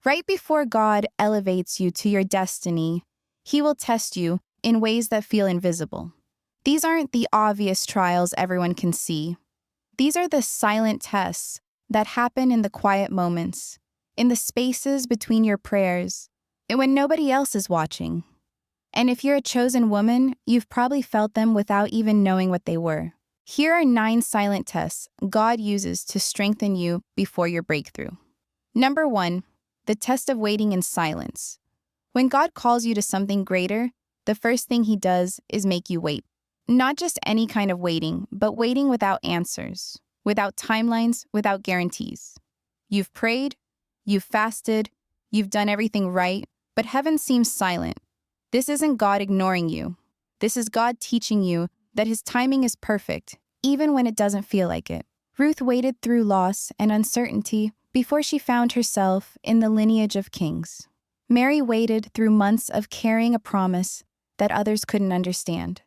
Right before God elevates you to your destiny, He will test you in ways that feel invisible. These aren't the obvious trials everyone can see. These are the silent tests that happen in the quiet moments, in the spaces between your prayers, and when nobody else is watching. And if you're a chosen woman, you've probably felt them without even knowing what they were. Here are 9 silent tests God uses to strengthen you before your breakthrough. Number 1, the test of waiting in silence. When God calls you to something greater, the first thing He does is make you wait. Not just any kind of waiting, but waiting without answers, without timelines, without guarantees. You've prayed, you've fasted, you've done everything right, but heaven seems silent. This isn't God ignoring you. This is God teaching you that His timing is perfect, even when it doesn't feel like it. Ruth waited through loss and uncertainty before she found herself in the lineage of kings. Mary waited through months of carrying a promise that others couldn't understand.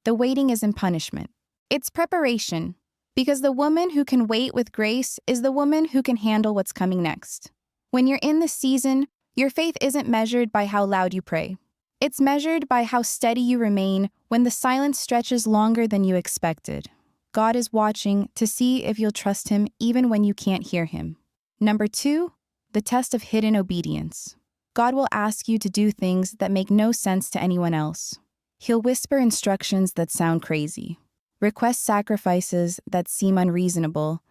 The waiting isn't punishment. It's preparation, because the woman who can wait with grace is the woman who can handle what's coming next. When you're in the season, your faith isn't measured by how loud you pray. It's measured by how steady you remain when the silence stretches longer than you expected. God is watching to see if you'll trust Him even when you can't hear Him. Number 2, the test of hidden obedience. God will ask you to do things that make no sense to anyone else. He'll whisper instructions that sound crazy, request sacrifices that seem unreasonable,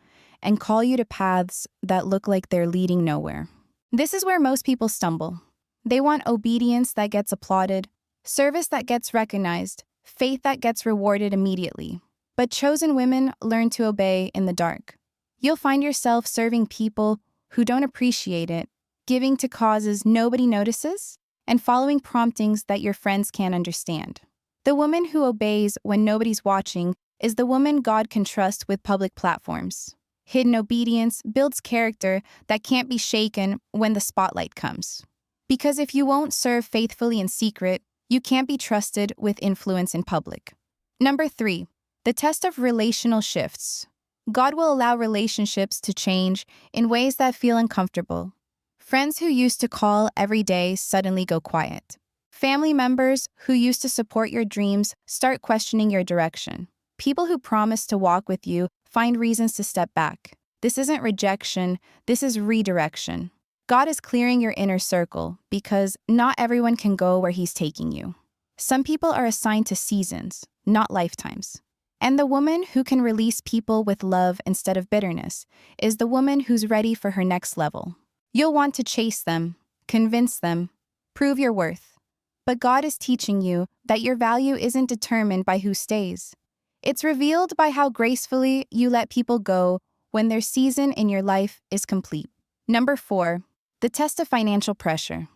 and call you to paths that look like they're leading nowhere. This is where most people stumble. They want obedience that gets applauded, service that gets recognized, faith that gets rewarded immediately. But chosen women learn to obey in the dark. You'll find yourself serving people who don't appreciate it, giving to causes nobody notices, and following promptings that your friends can't understand. The woman who obeys when nobody's watching is the woman God can trust with public platforms. Hidden obedience builds character that can't be shaken when the spotlight comes. Because if you won't serve faithfully in secret, you can't be trusted with influence in public. Number 3, the test of relational shifts. God will allow relationships to change in ways that feel uncomfortable. Friends who used to call every day suddenly go quiet. Family members who used to support your dreams start questioning your direction. People who promised to walk with you find reasons to step back. This isn't rejection, this is redirection. God is clearing your inner circle because not everyone can go where He's taking you. Some people are assigned to seasons, not lifetimes. And the woman who can release people with love instead of bitterness is the woman who's ready for her next level. You'll want to chase them, convince them, prove your worth. But God is teaching you that your value isn't determined by who stays. It's revealed by how gracefully you let people go when their season in your life is complete. Number 4, the test of financial pressure.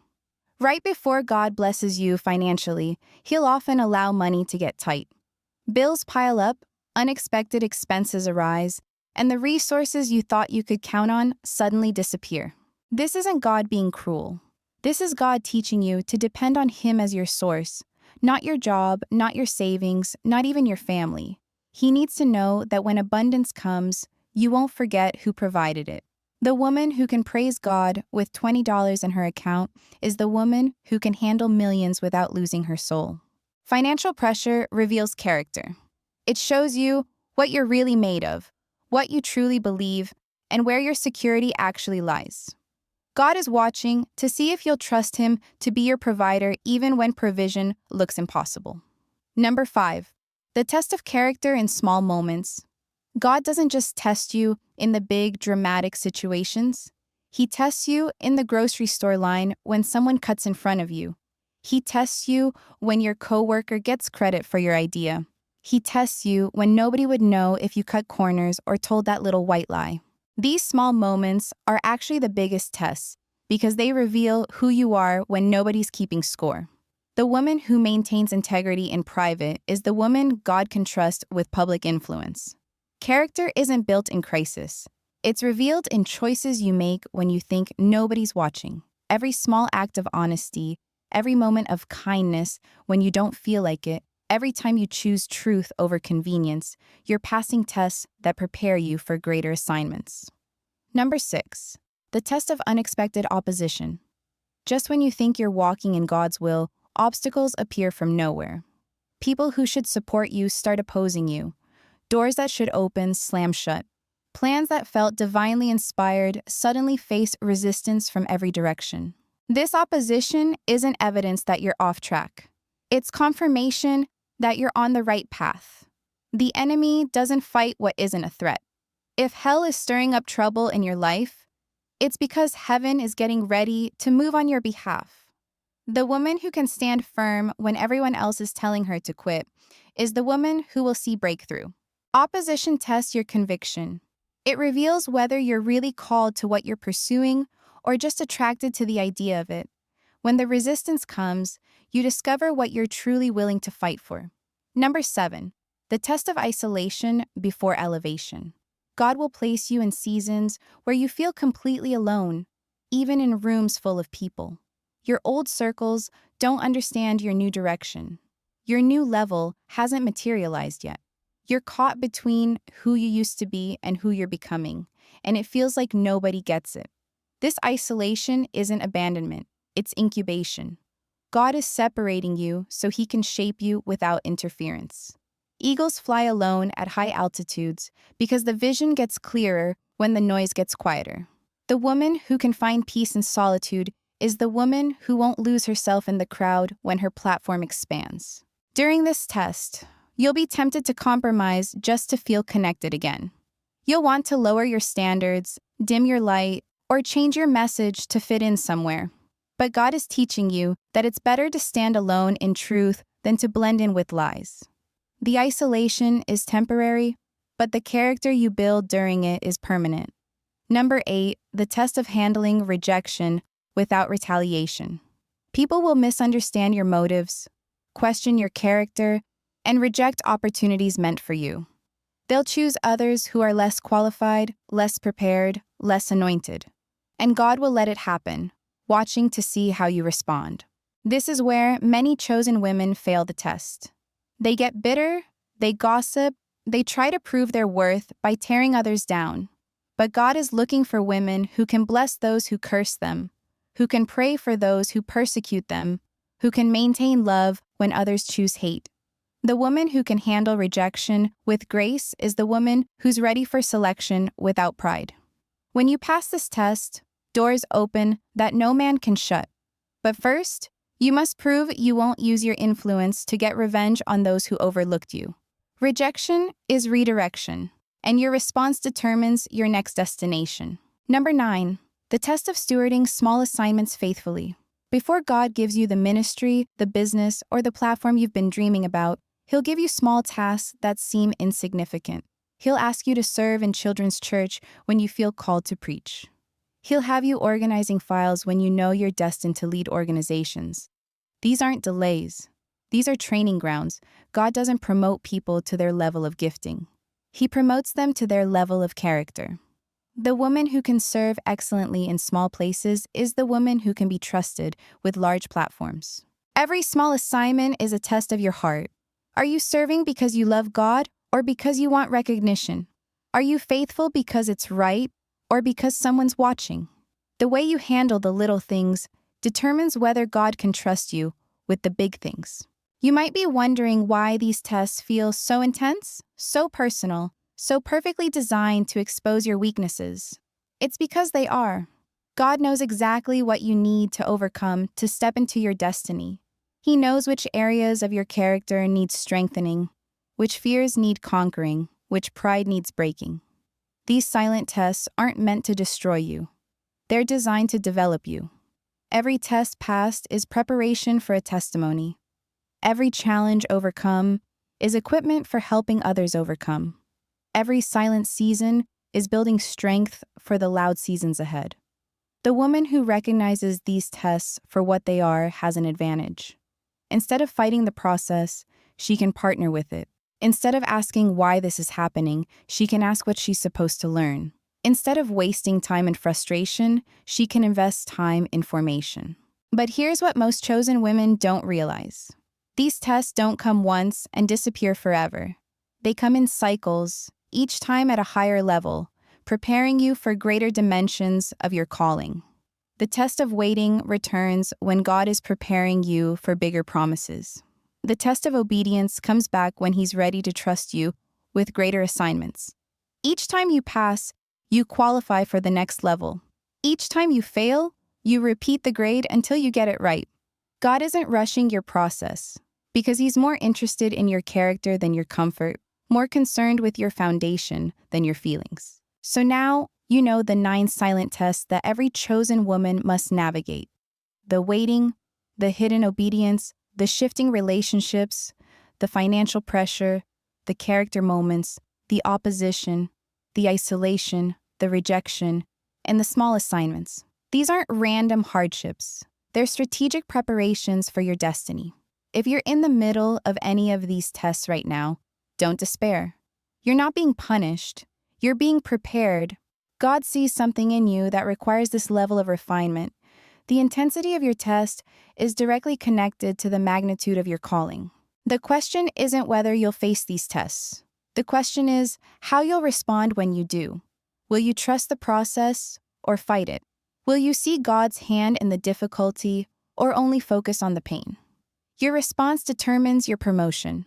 Right before God blesses you financially, He'll often allow money to get tight. Bills pile up, unexpected expenses arise, and the resources you thought you could count on suddenly disappear. This isn't God being cruel. This is God teaching you to depend on Him as your source, not your job, not your savings, not even your family. He needs to know that when abundance comes, you won't forget who provided it. The woman who can praise God with $20 in her account is the woman who can handle millions without losing her soul. Financial pressure reveals character. It shows you what you're really made of, what you truly believe, and where your security actually lies. God is watching to see if you'll trust Him to be your provider even when provision looks impossible. Number 5, the test of character in small moments. God doesn't just test you in the big, dramatic situations. He tests you in the grocery store line when someone cuts in front of you. He tests you when your coworker gets credit for your idea. He tests you when nobody would know if you cut corners or told that little white lie. These small moments are actually the biggest tests because they reveal who you are when nobody's keeping score. The woman who maintains integrity in private is the woman God can trust with public influence. Character isn't built in crisis. It's revealed in choices you make when you think nobody's watching. Every small act of honesty, every moment of kindness when you don't feel like it, every time you choose truth over convenience, you're passing tests that prepare you for greater assignments. Number 6, The test of unexpected opposition. Just when you think you're walking in God's will, obstacles appear from nowhere. People who should support you start opposing you. Doors that should open slam shut. Plans that felt divinely inspired suddenly face resistance from every direction. This opposition isn't evidence that you're off track. It's confirmation that you're on the right path. The enemy doesn't fight what isn't a threat. If hell is stirring up trouble in your life, it's because heaven is getting ready to move on your behalf. The woman who can stand firm when everyone else is telling her to quit is the woman who will see breakthrough. Opposition tests your conviction. It reveals whether you're really called to what you're pursuing or just attracted to the idea of it. When the resistance comes, you discover what you're truly willing to fight for. Number 7, the test of isolation before elevation. God will place you in seasons where you feel completely alone, even in rooms full of people. Your old circles don't understand your new direction. Your new level hasn't materialized yet. You're caught between who you used to be and who you're becoming, and it feels like nobody gets it. This isolation isn't abandonment, it's incubation. God is separating you so He can shape you without interference. Eagles fly alone at high altitudes because the vision gets clearer when the noise gets quieter. The woman who can find peace in solitude is the woman who won't lose herself in the crowd when her platform expands. During this test, you'll be tempted to compromise just to feel connected again. You'll want to lower your standards, dim your light, or change your message to fit in somewhere. But God is teaching you that it's better to stand alone in truth than to blend in with lies. The isolation is temporary, but the character you build during it is permanent. Number 8, the test of handling rejection without retaliation. People will misunderstand your motives, question your character, and reject opportunities meant for you. They'll choose others who are less qualified, less prepared, less anointed. And God will let it happen, watching to see how you respond. This is where many chosen women fail the test. They get bitter, they gossip, they try to prove their worth by tearing others down. But God is looking for women who can bless those who curse them, who can pray for those who persecute them, who can maintain love when others choose hate. The woman who can handle rejection with grace is the woman who's ready for selection without pride. When you pass this test, doors open that no man can shut. But first, you must prove you won't use your influence to get revenge on those who overlooked you. Rejection is redirection, and your response determines your next destination. Number 9, the test of stewarding small assignments faithfully. Before God gives you the ministry, the business, or the platform you've been dreaming about, He'll give you small tasks that seem insignificant. He'll ask you to serve in children's church when you feel called to preach. He'll have you organizing files when you know you're destined to lead organizations. These aren't delays. These are training grounds. God doesn't promote people to their level of gifting. He promotes them to their level of character. The woman who can serve excellently in small places is the woman who can be trusted with large platforms. Every small assignment is a test of your heart. Are you serving because you love God or because you want recognition? Are you faithful because it's right or because someone's watching? The way you handle the little things determines whether God can trust you with the big things. You might be wondering why these tests feel so intense, so personal, so perfectly designed to expose your weaknesses. It's because they are. God knows exactly what you need to overcome to step into your destiny. He knows which areas of your character need strengthening, which fears need conquering, which pride needs breaking. These silent tests aren't meant to destroy you. They're designed to develop you. Every test passed is preparation for a testimony. Every challenge overcome is equipment for helping others overcome. Every silent season is building strength for the loud seasons ahead. The woman who recognizes these tests for what they are has an advantage. Instead of fighting the process, she can partner with it. Instead of asking why this is happening, she can ask what she's supposed to learn. Instead of wasting time in frustration, she can invest time in formation. But here's what most chosen women don't realize. These tests don't come once and disappear forever. They come in cycles, each time at a higher level, preparing you for greater dimensions of your calling. The test of waiting returns when God is preparing you for bigger promises. The test of obedience comes back when He's ready to trust you with greater assignments. Each time you pass, you qualify for the next level. Each time you fail, you repeat the grade until you get it right. God isn't rushing your process because He's more interested in your character than your comfort, more concerned with your foundation than your feelings. So now you know the 9 silent tests that every chosen woman must navigate: the waiting, the hidden obedience, the shifting relationships, the financial pressure, the character moments, the opposition, the isolation, the rejection, and the small assignments. These aren't random hardships. They're strategic preparations for your destiny. If you're in the middle of any of these tests right now, don't despair. You're not being punished. You're being prepared. God sees something in you that requires this level of refinement. The intensity of your test is directly connected to the magnitude of your calling. The question isn't whether you'll face these tests. The question is how you'll respond when you do. Will you trust the process or fight it? Will you see God's hand in the difficulty or only focus on the pain? Your response determines your promotion.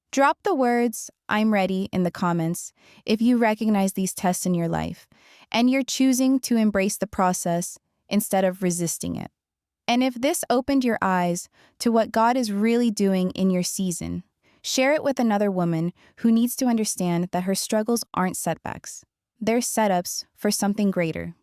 Drop the words, "I'm ready," in the comments if you recognize these tests in your life and you're choosing to embrace the process instead of resisting it. And if this opened your eyes to what God is really doing in your season, share it with another woman who needs to understand that her struggles aren't setbacks. They're setups for something greater.